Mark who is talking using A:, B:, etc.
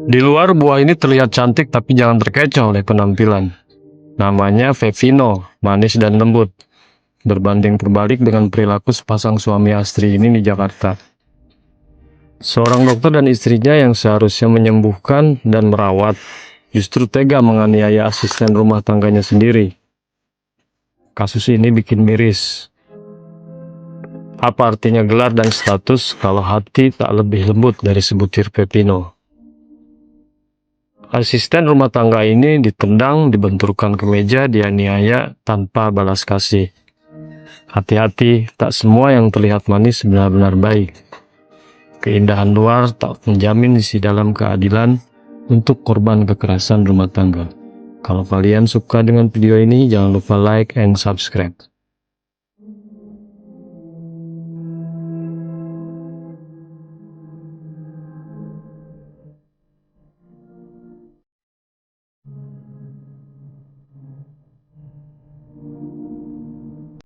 A: Di luar, buah ini terlihat cantik tapi jangan terkecoh oleh penampilan. Namanya Vevino, manis dan lembut. Berbanding terbalik dengan perilaku sepasang suami istri ini di Jakarta. Seorang dokter dan istrinya yang seharusnya menyembuhkan dan merawat, justru tega menganiaya asisten rumah tangganya sendiri. Kasus ini bikin miris. Apa artinya gelar dan status kalau hati tak lebih lembut dari sebutir pepino? Asisten rumah tangga ini ditendang, dibenturkan ke meja, dianiaya tanpa balas kasih. Hati-hati, tak semua yang terlihat manis benar-benar baik. Keindahan luar tak menjamin isi dalam keadilan untuk korban kekerasan rumah tangga. Kalau kalian suka dengan video ini, jangan lupa like and subscribe.